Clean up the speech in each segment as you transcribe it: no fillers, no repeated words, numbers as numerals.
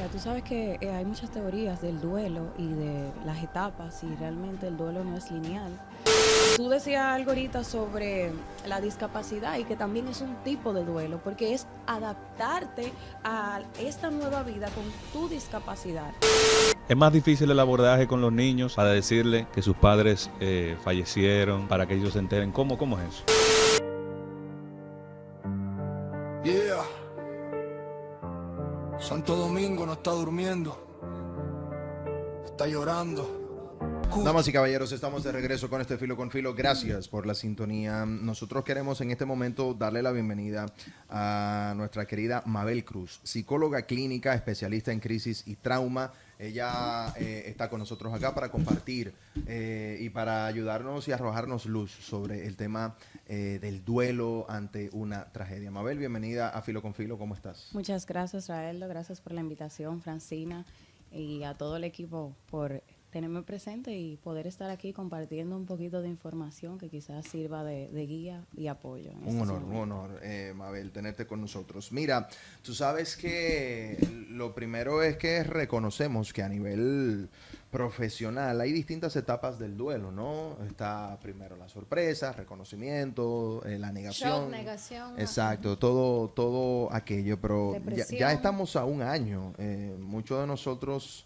Mira, tú sabes que hay muchas teorías del duelo y de las etapas y realmente el duelo no es lineal. Tú decías algo ahorita sobre la discapacidad y que también es un tipo de duelo porque es adaptarte a esta nueva vida con tu discapacidad. Es más difícil el abordaje con los niños para decirle que sus padres fallecieron, para que ellos se enteren. ¿Cómo es eso? Yeah, Santo Domingo no está durmiendo, está llorando. Damas y caballeros, estamos de regreso con este Filo con Filo. Gracias por la sintonía. Nosotros queremos en este momento darle la bienvenida a nuestra querida Mabel Cruz, psicóloga clínica, especialista en crisis y trauma. Ella está con nosotros acá para compartir y para ayudarnos y arrojarnos luz sobre el tema del duelo ante una tragedia. Mabel, bienvenida a Filo con Filo. ¿Cómo estás? Muchas gracias, Raeldo. Gracias por la invitación, Francina, y a todo el equipo por tenerme presente y poder estar aquí compartiendo un poquito de información que quizás sirva de guía y apoyo. Un honor, Mabel, tenerte con nosotros. Mira, tú sabes que lo primero es que reconocemos que a nivel profesional hay distintas etapas del duelo, ¿no? Está primero la sorpresa, reconocimiento, la negación. Shock, negación. Exacto, todo aquello, pero ya estamos a un año. Muchos de nosotros...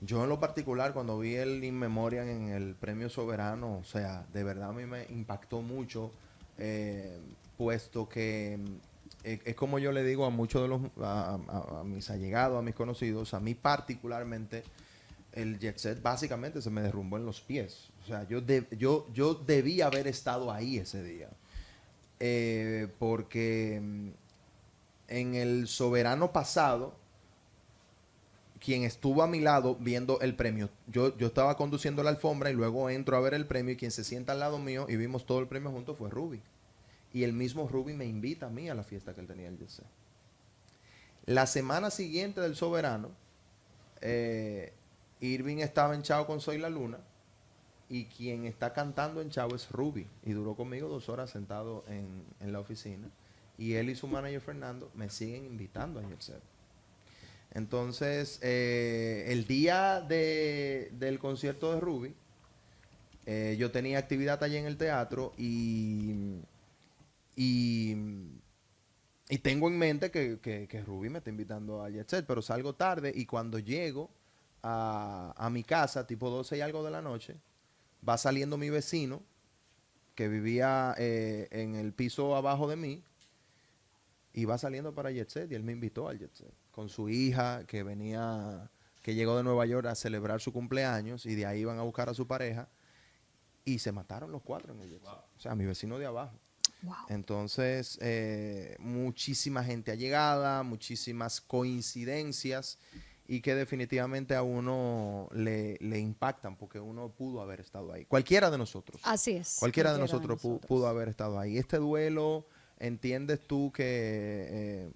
Yo en lo particular, cuando vi el In Memoriam en el Premio Soberano, o sea, de verdad a mí me impactó mucho, puesto que es como yo le digo a muchos de a mis allegados, a mis conocidos, a mí particularmente, el jet set básicamente se me derrumbó en los pies. O sea, yo debí haber estado ahí ese día, porque en el Soberano pasado, quien estuvo a mi lado viendo el premio, yo estaba conduciendo la alfombra y luego entro a ver el premio y quien se sienta al lado mío y vimos todo el premio juntos fue Ruby. Y el mismo Ruby me invita a mí a la fiesta que él tenía el Jet. La semana siguiente del Soberano, Irving estaba en Chao con Soy la Luna y quien está cantando en Chao es Ruby. Y duró conmigo 2 horas sentado en la oficina. Y él y su manager Fernando me siguen invitando a Jet. Entonces, el día del concierto de Ruby, yo tenía actividad allí en el teatro y tengo en mente que Ruby me está invitando a Jet Set, pero salgo tarde y cuando llego a mi casa, tipo 12 y algo de la noche, va saliendo mi vecino que vivía en el piso abajo de mí y va saliendo para Jet Set y él me invitó al Jet Set con su hija que llegó de Nueva York a celebrar su cumpleaños y de ahí iban a buscar a su pareja y se mataron los 4 en el Jet Set. Wow. O sea, mi vecino de abajo. Wow. Entonces, muchísima gente allegada, muchísimas coincidencias y que definitivamente a uno le impactan porque uno pudo haber estado ahí. Cualquiera de nosotros. Así es. Cualquiera de nosotros pudo haber estado ahí. Este duelo, ¿entiendes tú que...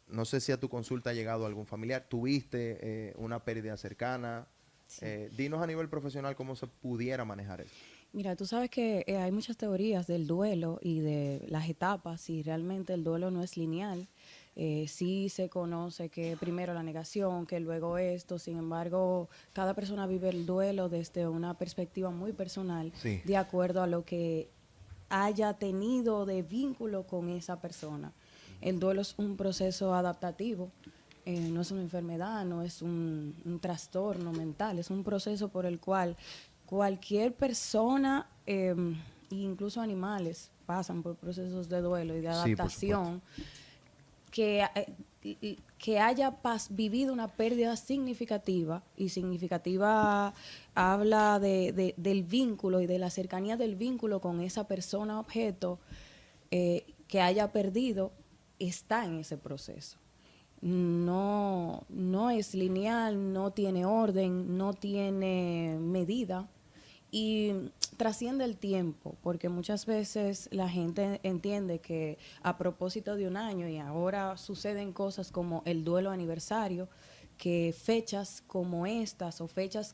no sé si a tu consulta ha llegado algún familiar, tuviste una pérdida cercana. Sí. Dinos a nivel profesional cómo se pudiera manejar eso. Mira, tú sabes que hay muchas teorías del duelo y de las etapas y realmente el duelo no es lineal. Sí se conoce que primero la negación, que luego esto, sin embargo, cada persona vive el duelo desde una perspectiva muy personal, sí, de acuerdo a lo que haya tenido de vínculo con esa persona. El duelo es un proceso adaptativo, no es una enfermedad, no es un trastorno mental, es un proceso por el cual cualquier persona, incluso animales, pasan por procesos de duelo y de adaptación, sí, que haya vivido una pérdida significativa, y significativa habla del vínculo y de la cercanía del vínculo con esa persona objeto, que haya perdido, está en ese proceso. No es lineal, no tiene orden, no tiene medida y trasciende el tiempo, porque muchas veces la gente entiende que a propósito de un año y ahora suceden cosas como el duelo aniversario, que fechas como estas o fechas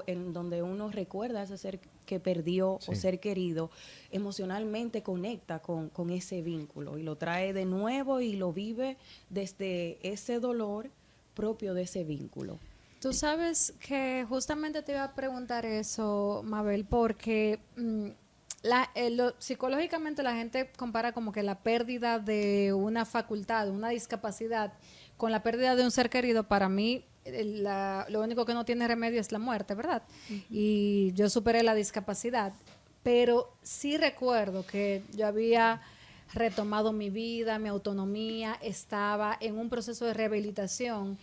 en donde uno recuerda a ese ser que perdió, sí, o ser querido, emocionalmente conecta con ese vínculo y lo trae de nuevo y lo vive desde ese dolor propio de ese vínculo. Tú sabes que justamente te iba a preguntar eso, Mabel, porque psicológicamente la gente compara como que la pérdida de una facultad, una discapacidad, con la pérdida de un ser querido. Para mí, lo único que no tiene remedio es la muerte, ¿verdad? Y yo superé la discapacidad, pero sí recuerdo que yo había retomado mi vida, mi autonomía, estaba en un proceso de rehabilitación.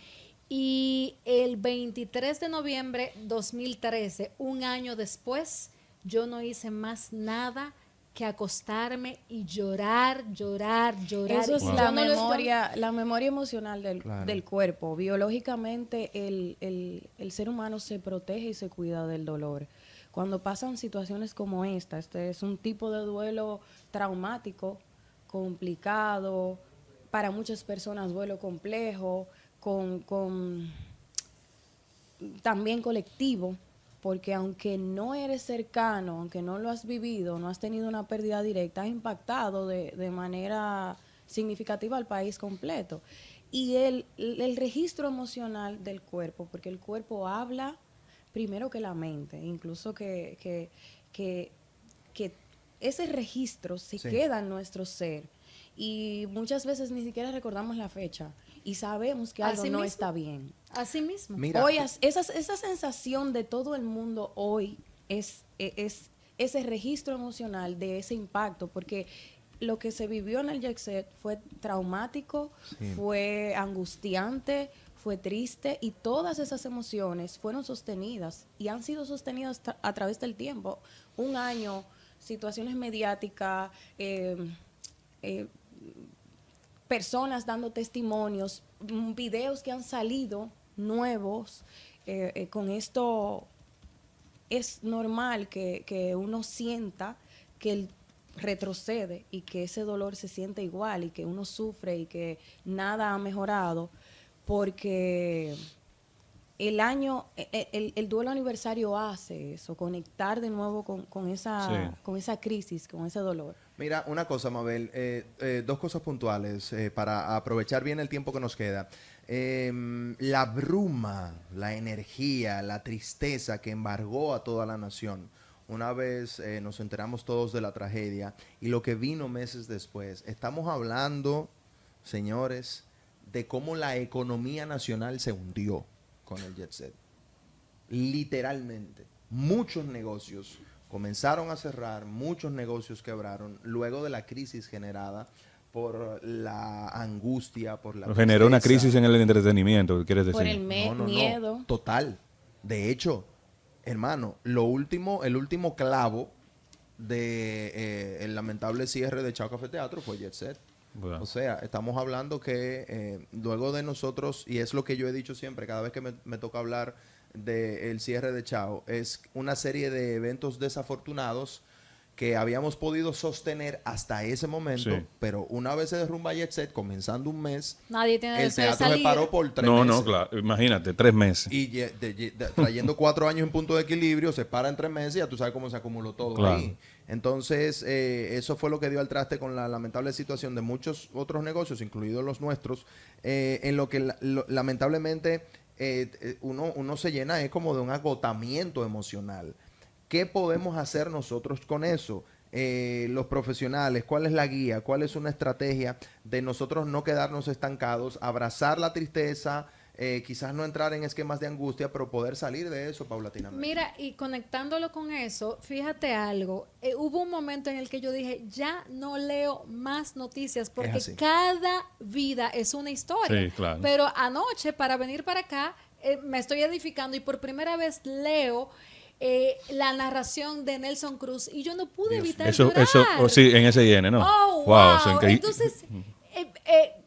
Y el 23 de noviembre 2013, un año después, yo no hice más nada que acostarme y llorar. Eso es Y la yo no lo- la memoria emocional Claro. del cuerpo. Biológicamente, el ser humano se protege y se cuida del dolor. Cuando pasan situaciones como esta, este es un tipo de duelo traumático, complicado, para muchas personas duelo complejo, con también colectivo, porque aunque no eres cercano, aunque no lo has vivido, no has tenido una pérdida directa, has impactado de manera significativa al país completo. Y el registro emocional del cuerpo, porque el cuerpo habla primero que la mente, incluso que ese registro se Sí. queda en nuestro ser. Y muchas veces ni siquiera recordamos la fecha y sabemos que algo Así no mismo. está bien. Así mismo. Mira, Hoy, esa sensación de todo el mundo hoy es ese registro emocional de ese impacto, porque lo que se vivió en el Jet Set fue traumático, Sí. fue angustiante, fue triste, y todas esas emociones fueron sostenidas y han sido sostenidas a través del tiempo. Un año, situaciones mediáticas, personas dando testimonios, videos que han salido nuevos. Con esto es normal que uno sienta que él retrocede y que ese dolor se siente igual y que uno sufre y que nada ha mejorado, porque el duelo aniversario hace eso, conectar de nuevo con esa crisis, con ese dolor. Mira, una cosa, Mabel, dos cosas puntuales para aprovechar bien el tiempo que nos queda. La bruma, la energía, la tristeza que embargó a toda la nación una vez nos enteramos todos de la tragedia y lo que vino meses después. Estamos hablando, señores, de cómo la economía nacional se hundió con el Jet Set. Literalmente. Muchos negocios comenzaron a cerrar, muchos negocios quebraron luego de la crisis generada por la angustia, por la Generó una tristeza. crisis en el entretenimiento, ¿qué quieres decir? Por el miedo. Total. De hecho, hermano, el último clavo de el lamentable cierre de Chao Café Teatro fue Jet Set. Bueno. O sea, estamos hablando que luego de nosotros, y es lo que yo he dicho siempre, cada vez que me toca hablar del cierre de Chao, es una serie de eventos desafortunados que habíamos podido sostener hasta ese momento, Sí. pero una vez se derrumba Jet Set, comenzando un mes, Nadie tiene el deseo de teatro se salir. paró por 3 No, meses. no, claro. Imagínate, 3 meses. Y trayendo 4 años en punto de equilibrio, se para en 3 meses y ya tú sabes cómo se acumuló todo Claro. ahí. Entonces, eso fue lo que dio al traste con la lamentable situación de muchos otros negocios, incluidos los nuestros, en lo que lamentablemente uno se llena es como de un agotamiento emocional. ¿Qué podemos hacer nosotros con eso? Los profesionales, ¿cuál es la guía? ¿Cuál es una estrategia de nosotros no quedarnos estancados, abrazar la tristeza, quizás no entrar en esquemas de angustia, pero poder salir de eso paulatinamente? Mira, y conectándolo con eso, fíjate algo, hubo un momento en el que yo dije, ya no leo más noticias porque así. cada vida es una historia. Sí, claro. Pero anoche, para venir para acá, me estoy edificando y por primera vez leo la narración de Nelson Cruz y yo no pude evitar llorar. Sí, en SIN, ¿no? Oh, Wow, wow. increíble. Entonces,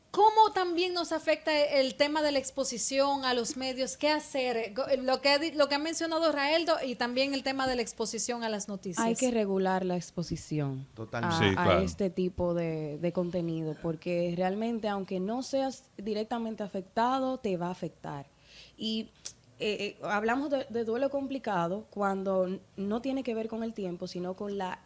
¿cómo también nos afecta el tema de la exposición a los medios? ¿Qué hacer? Lo que ha mencionado Raeldo y también el tema de la exposición a las noticias. Hay que regular la exposición Totalmente. a, Sí, claro. a este tipo de contenido, porque realmente, aunque no seas directamente afectado, te va a afectar. Y hablamos de duelo complicado cuando no tiene que ver con el tiempo, sino con la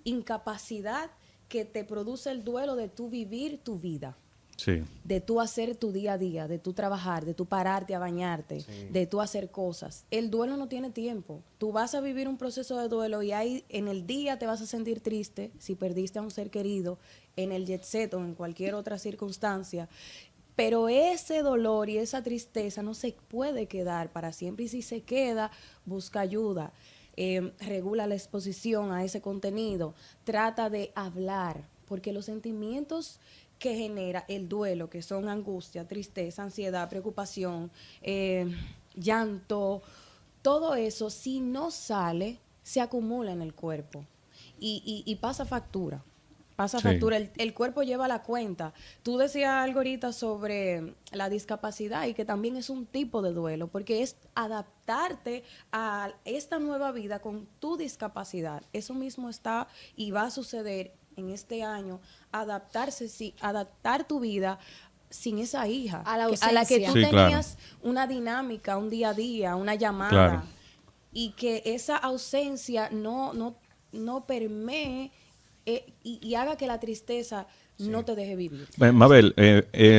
incapacidad que te produce el duelo de tú vivir tu vida. Sí. de tú hacer tu día a día, de tú trabajar, de tú pararte a bañarte, Sí. de tú hacer cosas. El duelo no tiene tiempo. Tú vas a vivir un proceso de duelo y ahí en el día te vas a sentir triste si perdiste a un ser querido, en el jet set o en cualquier otra circunstancia. Pero ese dolor y esa tristeza no se puede quedar para siempre. Y si se queda, busca ayuda. Regula la exposición a ese contenido. Trata de hablar, porque los sentimientos que genera el duelo, que son angustia, tristeza, ansiedad, preocupación, llanto, todo eso, si no sale, se acumula en el cuerpo y pasa factura. Pasa Sí. factura, el cuerpo lleva la cuenta. Tú decías algo ahorita sobre la discapacidad y que también es un tipo de duelo, porque es adaptarte a esta nueva vida con tu discapacidad. Eso mismo está y va a suceder en este año, adaptarse, sí, adaptar tu vida sin esa hija, A la a la que ausencia. tú Sí, claro. tenías una dinámica, un día a día, una llamada, Claro. y que esa ausencia no permee y haga que la tristeza no te deje vivir. Mabel,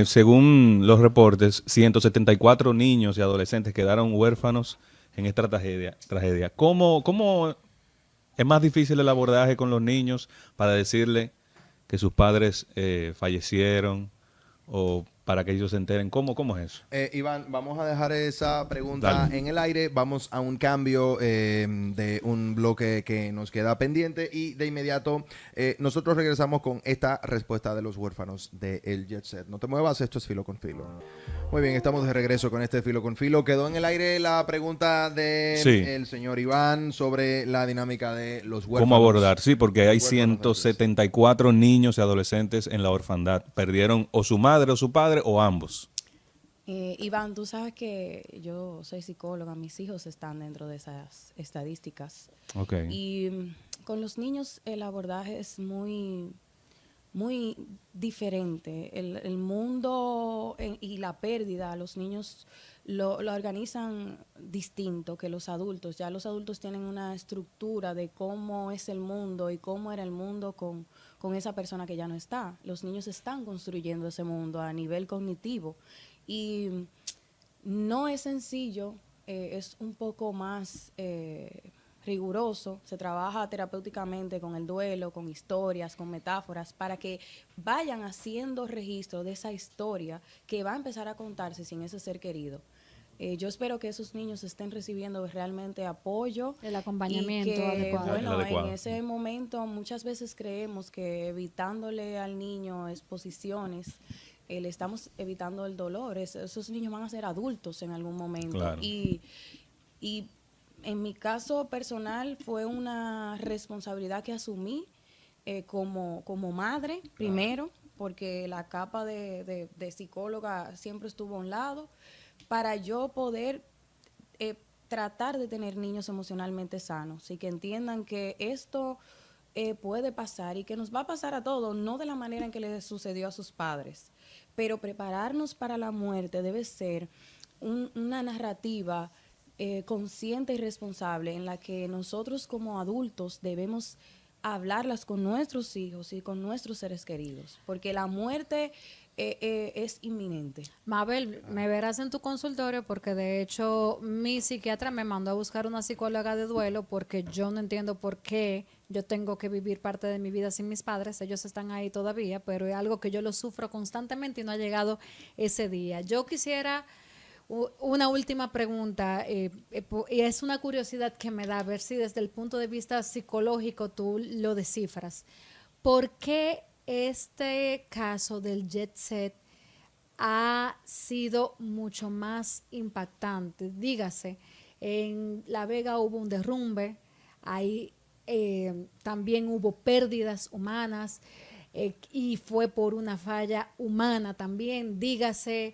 según los reportes, 174 niños y adolescentes quedaron huérfanos en esta tragedia. ¿Cómo es más difícil el abordaje con los niños para decirle que sus padres fallecieron o para que ellos se enteren? ¿Cómo es eso? Iván, vamos a dejar esa pregunta Dale. en el aire. Vamos a un cambio de un bloque que nos queda pendiente y de inmediato nosotros regresamos con esta respuesta de los huérfanos de El Jet Set. No te muevas, esto es Filo con Filo. Muy bien, estamos de regreso con este Filo con Filo. Quedó en el aire la pregunta del Sí. señor Iván sobre la dinámica de los huérfanos. ¿Cómo abordar? Sí, porque hay Huérfanos de la tristeza. 174 niños y adolescentes en la orfandad. Perdieron o su madre o su padre o ambos. Iván, tú sabes que yo soy psicóloga, mis hijos están dentro de esas estadísticas. Ok. Y con los niños el abordaje es muy diferente. El mundo y la pérdida, los niños lo organizan distinto que los adultos. Ya los adultos tienen una estructura de cómo es el mundo y cómo era el mundo con esa persona que ya no está. Los niños están construyendo ese mundo a nivel cognitivo y no es sencillo, es un poco más riguroso, se trabaja terapéuticamente con el duelo, con historias, con metáforas, para que vayan haciendo registro de esa historia que va a empezar a contarse sin ese ser querido. Yo espero que esos niños estén recibiendo realmente apoyo. El acompañamiento y que, adecuado. Bueno, El adecuado. en ese momento muchas veces creemos que evitándole al niño exposiciones, le estamos evitando el dolor. Esos niños van a ser adultos en algún momento. Claro. Y en mi caso personal fue una responsabilidad que asumí como madre, primero, porque la capa de psicóloga siempre estuvo a un lado, para yo poder tratar de tener niños emocionalmente sanos y que entiendan que esto puede pasar y que nos va a pasar a todos, no de la manera en que les sucedió a sus padres, pero prepararnos para la muerte debe ser una narrativa consciente y responsable en la que nosotros como adultos debemos hablarlas con nuestros hijos y con nuestros seres queridos, porque la muerte es inminente. Mabel, me verás en tu consultorio porque de hecho mi psiquiatra me mandó a buscar una psicóloga de duelo porque yo no entiendo por qué yo tengo que vivir parte de mi vida sin mis padres. Ellos están ahí todavía, pero es algo que yo lo sufro constantemente y no ha llegado ese día. Yo quisiera una última pregunta, y es una curiosidad que me da, a ver si desde el punto de vista psicológico tú lo descifras. ¿Por qué este caso del Jet Set ha sido mucho más impactante? Dígase, en La Vega hubo un derrumbe, ahí también hubo pérdidas humanas, y fue por una falla humana también. Dígase,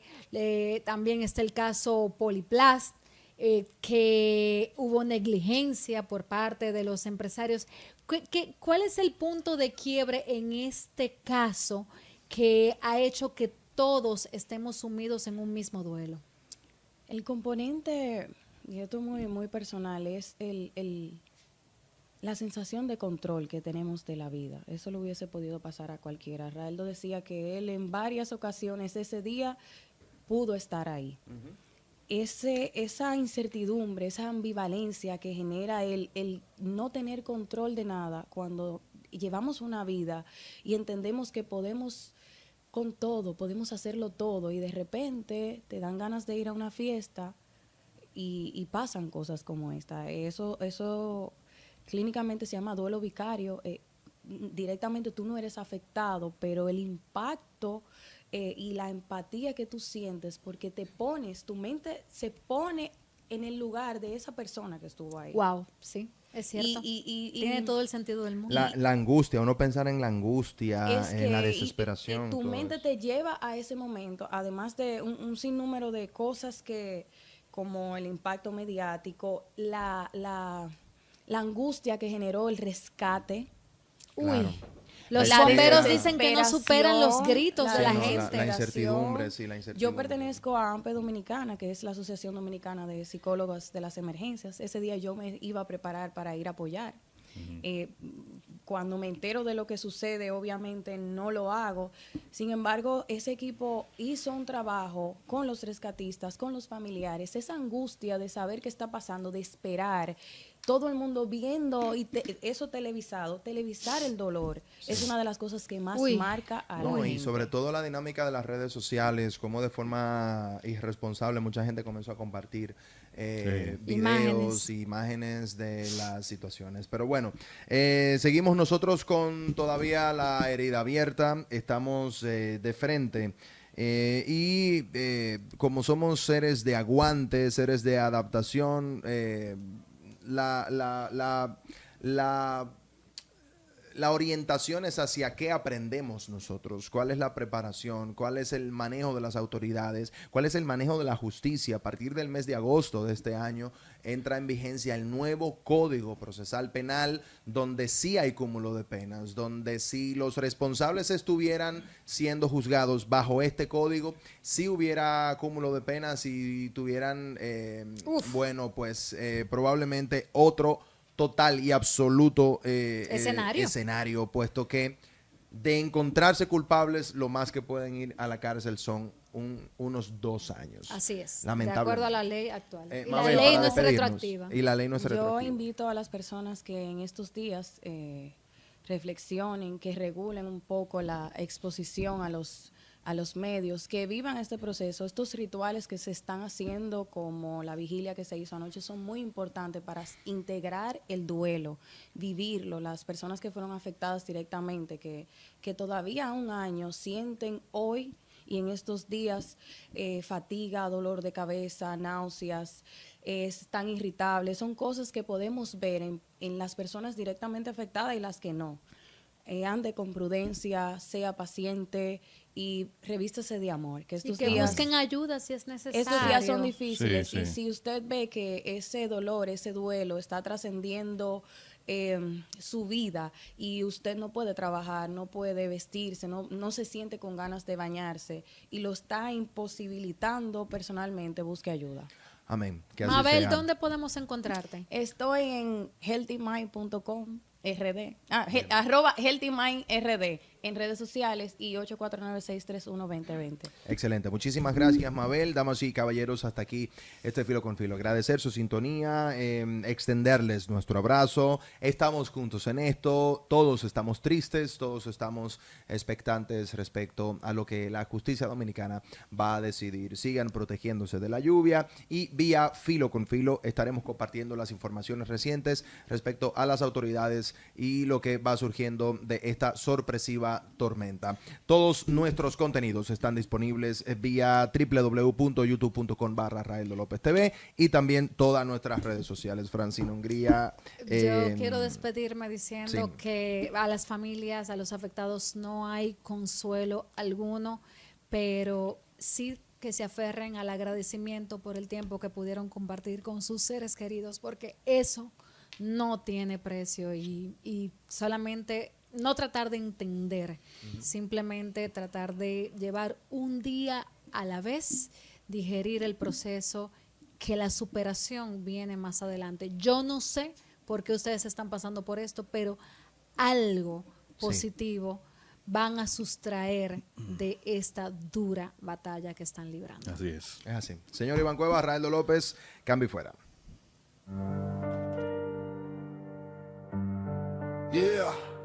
también está el caso Poliplast, que hubo negligencia por parte de los empresarios. ¿Cuál es el punto de quiebre en este caso que ha hecho que todos estemos sumidos en un mismo duelo? El componente, y esto es muy personal, es la la sensación de control que tenemos de la vida. Eso le hubiese podido pasar a cualquiera. Raeldo decía que él en varias ocasiones ese día pudo estar ahí. Esa incertidumbre, esa ambivalencia que genera el no tener control de nada cuando llevamos una vida y entendemos que podemos con todo, podemos hacerlo todo y de repente te dan ganas de ir a una fiesta y pasan cosas como esta. Eso clínicamente se llama duelo vicario. Directamente tú no eres afectado, pero el impacto y la empatía que tú sientes, porque tu mente se pone en el lugar de esa persona que estuvo ahí. Wow, sí, es cierto. Tiene todo el sentido del mundo. La angustia, uno pensar en la angustia, en la desesperación. Tu todo mente eso. te lleva a ese momento, además de un sinnúmero de cosas como el impacto mediático, la angustia que generó el rescate. Claro. Los La bomberos desesperación, dicen que no superan los gritos de la no, gente. la incertidumbre, sí, la incertidumbre. Yo pertenezco a AMPE Dominicana, que es la Asociación Dominicana de Psicólogos de las Emergencias. Ese día yo me iba a preparar para ir a apoyar. Cuando me entero de lo que sucede, obviamente no lo hago. Sin embargo, ese equipo hizo un trabajo con los rescatistas, con los familiares, esa angustia de saber qué está pasando, de esperar, todo el mundo viendo eso televisar el dolor, es una de las cosas que más marca a la gente. Y sobre todo la dinámica de las redes sociales, como de forma irresponsable mucha gente comenzó a compartir videos, imágenes de las situaciones. Pero bueno, seguimos nosotros con todavía la herida abierta, estamos de frente. Como somos seres de aguante, seres de adaptación, la orientación es hacia qué aprendemos nosotros, cuál es la preparación, cuál es el manejo de las autoridades, cuál es el manejo de la justicia. A partir del mes de agosto de este año entra en vigencia el nuevo Código Procesal Penal, donde sí hay cúmulo de penas, donde si los responsables estuvieran siendo juzgados bajo este código, sí hubiera cúmulo de penas y tuvieran, probablemente otro total y absoluto escenario, puesto que de encontrarse culpables, lo más que pueden ir a la cárcel son unos 2 años. Así es, de Lamentablemente. acuerdo a la ley actual. Y Mabel, la ley para no es despedirnos. retroactiva. Y la ley no es retroactiva. Yo invito a las personas que en estos días reflexionen, que regulen un poco la exposición a los medios, que vivan este proceso. Estos rituales que se están haciendo, como la vigilia que se hizo anoche, son muy importantes para integrar el duelo, vivirlo. Las personas que fueron afectadas directamente, que todavía a un año sienten hoy y en estos días fatiga, dolor de cabeza, náuseas, están irritables. Son cosas que podemos ver en las personas directamente afectadas y las que no. Ande con prudencia, sea paciente y revístese de amor. Que estos días, busquen ayuda si es necesario. Estos días son difíciles Sí, sí. y si usted ve que ese dolor, ese duelo está trascendiendo su vida y usted no puede trabajar, no puede vestirse, no se siente con ganas de bañarse y lo está imposibilitando personalmente, busque ayuda. Amén. Que así Mabel, sea. ¿dónde podemos encontrarte? Estoy en healthymind.com. @HealthyMindRD en redes sociales y 849-631-2020. Excelente. Muchísimas gracias, Mabel. Damas y caballeros, hasta aquí este Filo con Filo. Agradecer su sintonía, extenderles nuestro abrazo. Estamos juntos en esto. Todos estamos tristes, todos estamos expectantes respecto a lo que la justicia dominicana va a decidir. Sigan protegiéndose de la lluvia y vía Filo con Filo estaremos compartiendo las informaciones recientes respecto a las autoridades y lo que va surgiendo de esta sorpresiva tormenta. Todos nuestros contenidos están disponibles vía www.youtube.com/Raeldo López TV y también todas nuestras redes sociales. Francina Hungría. Yo quiero despedirme diciendo sí. que a las familias, a los afectados no hay consuelo alguno, pero sí que se aferren al agradecimiento por el tiempo que pudieron compartir con sus seres queridos, porque eso no tiene precio y solamente no tratar de entender, simplemente tratar de llevar un día a la vez, digerir el proceso, que la superación viene más adelante. Yo no sé por qué ustedes están pasando por esto, pero algo positivo van a sustraer de esta dura batalla que están librando. Así es. Es así. Señor Iván Cuevas, Raeldo López, cambio y fuera. Yeah.